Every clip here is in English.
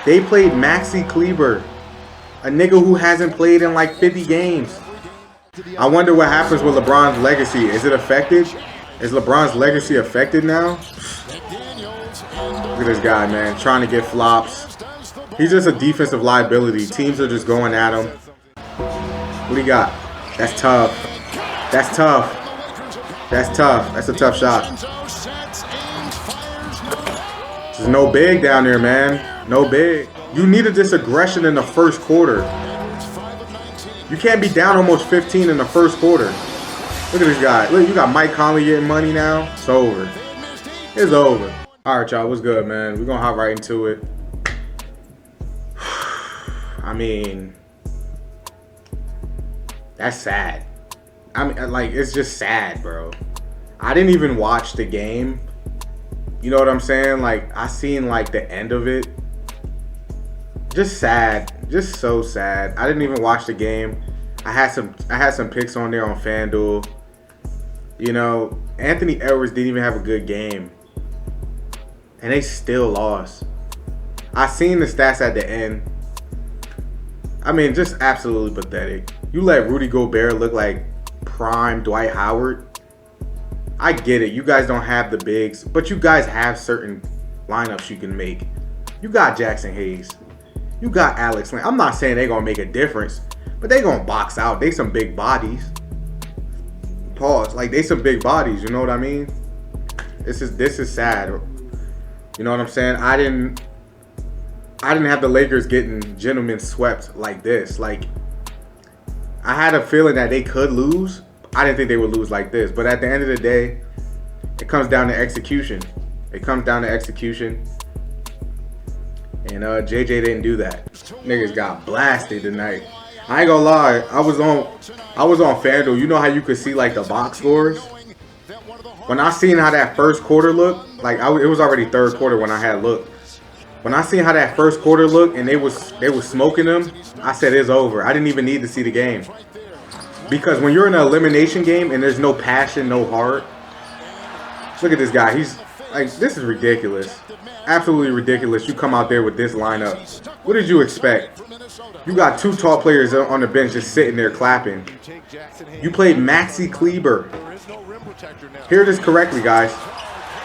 They played Maxi Kleber, a nigga who hasn't played in like 50 games. I wonder what happens with LeBron's legacy. Is it affected? Is LeBron's legacy affected now? Look at this guy, man, trying to get flops. He's just a defensive liability. Teams are just going at him. What do you got? That's tough. That's tough. That's tough. That's a tough shot. There's no big down there, man. No big. You needed this aggression in the first quarter. You can't be down almost 15 in the first quarter. Look at this guy. Look, you got Mike Conley getting money now. It's over. It's over. All right, y'all. What's good, man? We're going to hop right into it. I mean, that's sad. I mean, like, it's just sad, bro. I didn't even watch the game. You know what I'm saying? Like, I seen, like, the end of it. Just sad. Just so sad. I didn't even watch the game. I had some picks on there on FanDuel. You know, Anthony Edwards didn't even have a good game. And they still lost. I seen the stats at the end. I mean, just absolutely pathetic. You let Rudy Gobert look like prime Dwight Howard. I get it. You guys don't have the bigs, but you guys have certain lineups you can make. You got Jackson Hayes. You got Alex Len. I'm not saying they're going to make a difference, but they're going to box out. They some big bodies. Pause. Like, they some big bodies. You know what I mean? This is sad. You know what I'm saying? I didn't have the Lakers getting gentlemen swept like this. Like, I had a feeling that they could lose. I didn't think they would lose like this. But at the end of the day, it comes down to execution. It comes down to execution. And JJ didn't do that. Niggas got blasted tonight. I ain't gonna lie. I was on FanDuel. You know how you could see like the box scores? When I seen how that first quarter looked, like it was already third quarter when I had looked. When I seen how that first quarter looked and they was smoking them, I said it's over. I didn't even need to see the game. Because when you're in an elimination game and there's no passion, no heart. Look at this guy. He's like, this is ridiculous. Absolutely ridiculous. You come out there with this lineup. What did you expect? You got two tall players on the bench just sitting there clapping. You played Maxi Kleber. Hear this correctly, guys.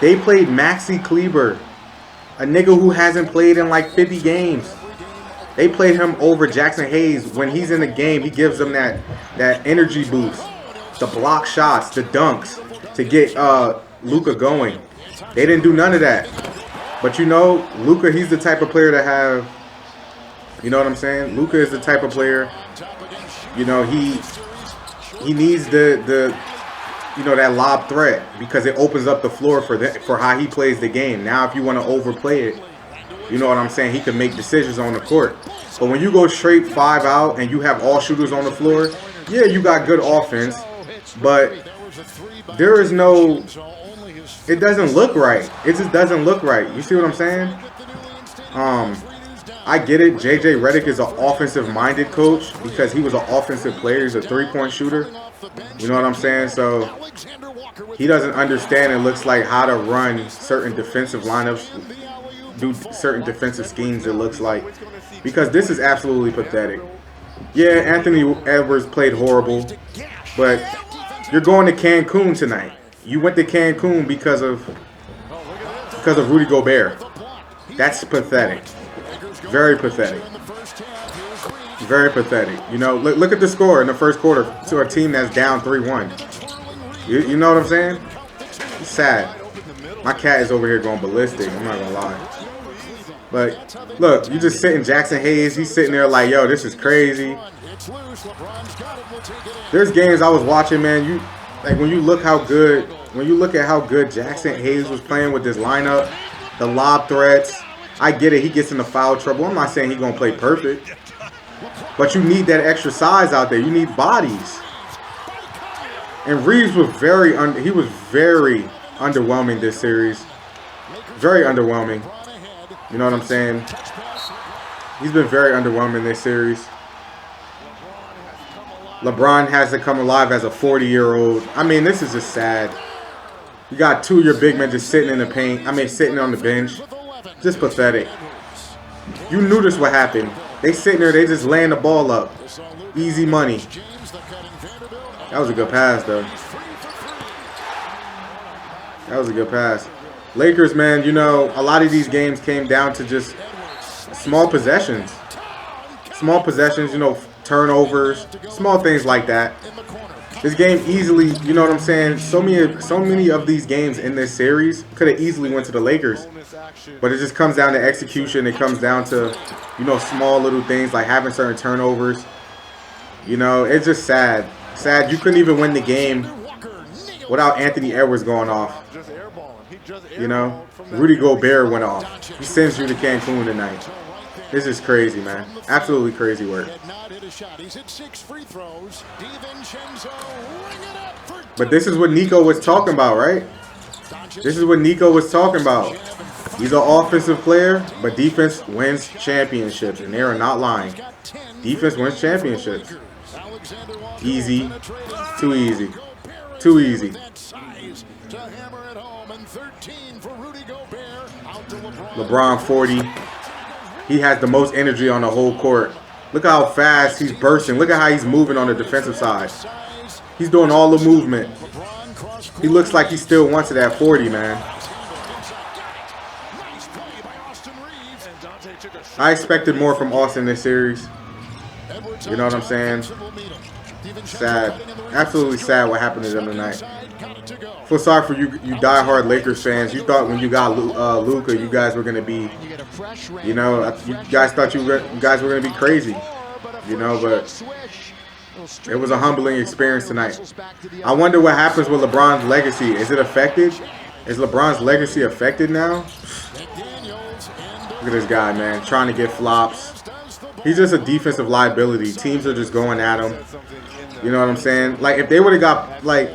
They played Maxi Kleber, a nigga who hasn't played in like 50 games. They played him over Jackson Hayes. When he's in the game, he gives them that energy boost, the block shots, the dunks to get Luka going. They didn't do none of that. But you know, Luka, he's the type of player to have, you know what I'm saying? Luka is the type of player, you know, he needs the you know, that lob threat because it opens up the floor for how he plays the game. Now, if you want to overplay it, you know what I'm saying? He can make decisions on the court. But when you go straight 5 out and you have all shooters on the floor, yeah, you got good offense, but there is no, it doesn't look right. It just doesn't look right. You see what I'm saying? I get it. JJ Redick is an offensive-minded coach because he was an offensive player. He's a three-point shooter. You know what I'm saying? So he doesn't understand, it looks like, how to run certain defensive lineups, do certain defensive schemes, it looks like. Because this is absolutely pathetic. Yeah, Anthony Edwards played horrible, but you're going to Cancun tonight. You went to Cancun because of Rudy Gobert. That's pathetic. Very pathetic. Very pathetic. You know, look at the score in the first quarter to a team that's down 3-1. You know what I'm saying? It's sad. My cat is over here going ballistic. I'm not gonna lie. But look, you just sitting Jackson Hayes. He's sitting there like, yo, this is crazy. There's games I was watching, man. When you look at how good Jackson Hayes was playing with this lineup, the lob threats. I get it. He gets into foul trouble. I'm not saying he's gonna play perfect. But you need that extra size out there. You need bodies. And Reeves was very underwhelming this series. Very underwhelming. You know what I'm saying? He's been very underwhelming this series. LeBron has to come alive as a 40-year-old. I mean, this is just sad. You got two of your big men just sitting in the paint. I mean, sitting on the bench. Just pathetic. You knew this would happen. They sitting there, they just laying the ball up. Easy money. That was a good pass, though. That was a good pass. Lakers, man, you know, a lot of these games came down to just small possessions. Small possessions, you know, turnovers, small things like that. This game easily, you know what I'm saying? So many of these games in this series could have easily went to the Lakers. But it just comes down to execution. It comes down to, you know, small little things like having certain turnovers. You know, it's just sad. Sad you couldn't even win the game without Anthony Edwards going off. You know, Rudy Gobert went off. He sends you to Cancun tonight. This is crazy, man. Absolutely crazy work. But this is what Nico was talking about, right? This is what Nico was talking about. He's an offensive player, but defense wins championships. And they are not lying. Defense wins championships. Easy. Too easy. Too easy. LeBron 40. He has the most energy on the whole court. Look how fast he's bursting. Look at how he's moving on the defensive side. He's doing all the movement. He looks like he still wants it at 40, man. I expected more from Austin this series. You know what I'm saying? Sad. Absolutely sad what happened to them tonight. Feel sorry for you diehard Lakers fans. You thought when you got Luka, you guys were gonna be, you know, you guys thought you guys were gonna be crazy, you know. But it was a humbling experience tonight. I wonder what happens with LeBron's legacy. Is it affected? Is LeBron's legacy affected now? Look at this guy, man, trying to get flops. He's just a defensive liability. Teams are just going at him. You know what I'm saying? Like, if they would have got, like,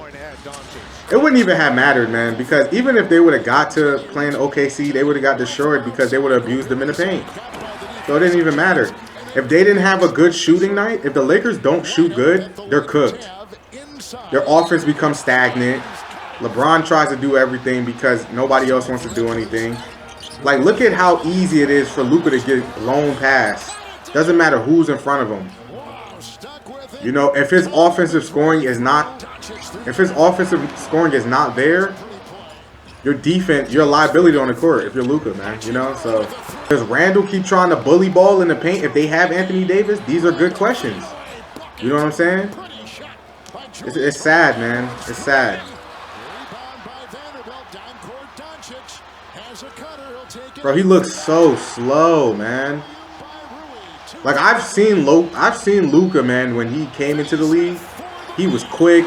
it wouldn't even have mattered, man, because even if they would have got to playing OKC, they would have got destroyed because they would have abused them in the paint. So it didn't even matter. If they didn't have a good shooting night, if the Lakers don't shoot good, they're cooked. Their offense becomes stagnant. LeBron tries to do everything because nobody else wants to do anything. Like, look at how easy it is for Luka to get blown past. Doesn't matter who's in front of him. You know, if his offensive scoring is not there, your defense, your liability on the court if you're Luka, man. You know, so does Randall keep trying to bully ball in the paint if they have Anthony Davis? These are good questions. You know what I'm saying? It's sad, man. It's sad. Bro, he looks so slow, man. Like, I've seen Luka, man, when he came into the league. He was quick.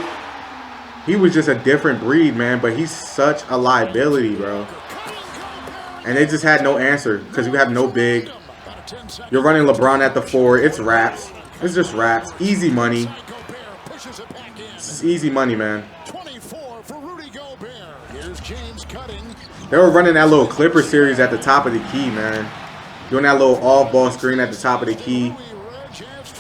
He was just a different breed, man. But he's such a liability, bro. And they just had no answer because you have no big. You're running LeBron at the 4. It's raps. It's just raps. Easy money. It's easy money, man. They were running that little Clipper series at the top of the key, man. Doing that little off-ball screen at the top of the key.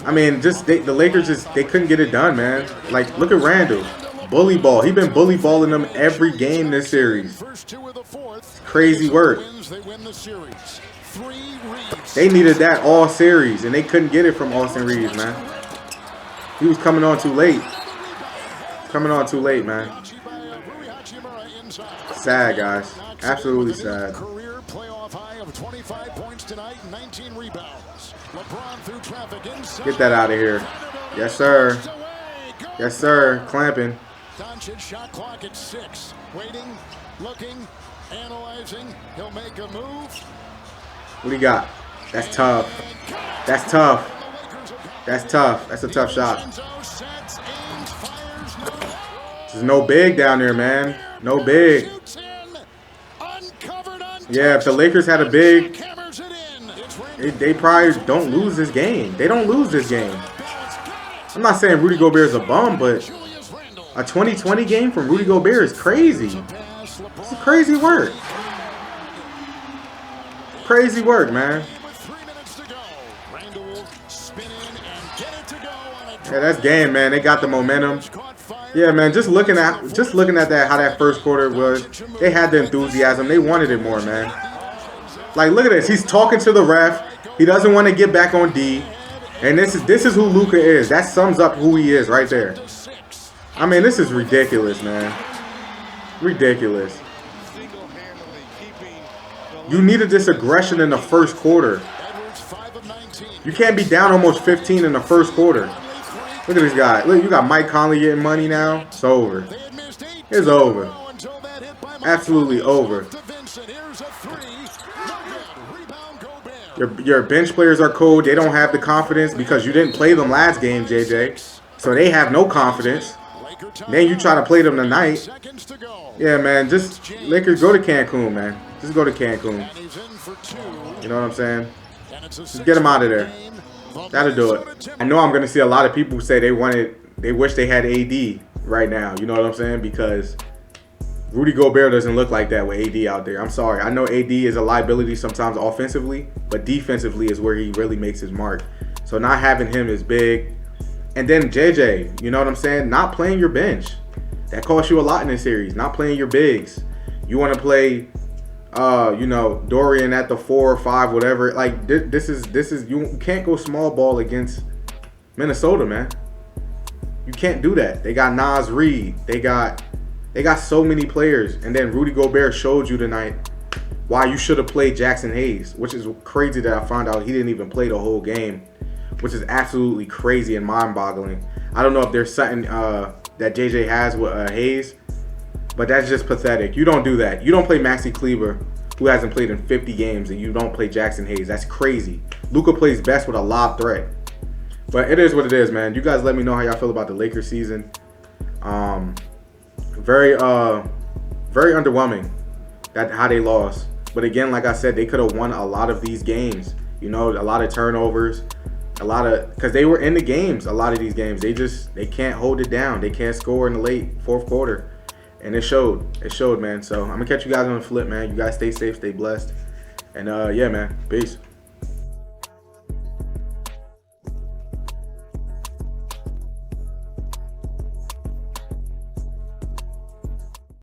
I mean, just the Lakers they couldn't get it done, man. Like, look at Randall. Bully ball. He's been bully balling them every game this series. It's crazy work. They needed that all series, and they couldn't get it from Austin Reeves, man. He was coming on too late. Coming on too late, man. Sad, guys. Absolutely sad. Career playoff high of 25 points tonight, 19 rebounds. LeBron through traffic inside. Get that out of here. Yes, sir. Yes, sir. Clamping. Doncic shot clock at 6. Waiting, looking, analyzing. He'll make a move. What do you got? That's tough. That's tough. That's tough. That's a tough shot. There's no big down there, man. No big. Yeah, if the Lakers had a big, they probably don't lose this game. They don't lose this game. I'm not saying Rudy Gobert is a bum, but a 2020 game from Rudy Gobert is crazy. It's crazy work. Crazy work, man. Yeah, that's game, man. They got the momentum. Yeah, man. Just looking at that, how that first quarter was. They had the enthusiasm. They wanted it more, man. Like, look at this. He's talking to the ref. He doesn't want to get back on D. And this is who Luka is. That sums up who he is right there. I mean, this is ridiculous, man. Ridiculous. You needed this aggression in the first quarter. You can't be down almost 15 in the first quarter. Look at this guy. Look, you got Mike Conley getting money now. It's over. It's over. Absolutely over. Your bench players are cold. They don't have the confidence because you didn't play them last game, JJ. So they have no confidence. Then you try to play them tonight. Yeah, man. Just Lakers, go to Cancun, man. Just go to Cancun. You know what I'm saying? Just get them out of there. That'll do it. I know I'm gonna see a lot of people say they wish they had AD right now. You know what I'm saying? Because Rudy Gobert doesn't look like that with AD out there. I'm sorry. I know AD is a liability sometimes offensively, but defensively is where he really makes his mark. So not having him is big. And then JJ, you know what I'm saying? Not playing your bench. That costs you a lot in this series. Not playing your bigs. You want to play, you know, Dorian at the 4 or 5, whatever. Like this is you can't go small ball against Minnesota, man. You can't do that. They got Naz Reid. They got so many players. And then Rudy Gobert showed you tonight why you should have played Jackson Hayes, which is crazy that I found out he didn't even play the whole game, which is absolutely crazy and mind-boggling. I don't know if there's something that JJ has with Hayes, but that's just pathetic. You don't do that. You don't play Maxi Kleber, who hasn't played in 50 games, and you don't play Jackson Hayes. That's crazy. Luka plays best with a lob threat. But it is what it is, man. You guys let me know how y'all feel about the Lakers season. Very underwhelming how they lost. But again, like I said, they could have won a lot of these games. You know, a lot of turnovers, because they were in the games. A lot of these games, they can't hold it down. They can't score in the late fourth quarter, and it showed. It showed, man. So I'm gonna catch you guys on the flip, man. You guys stay safe, stay blessed, and yeah, man. Peace.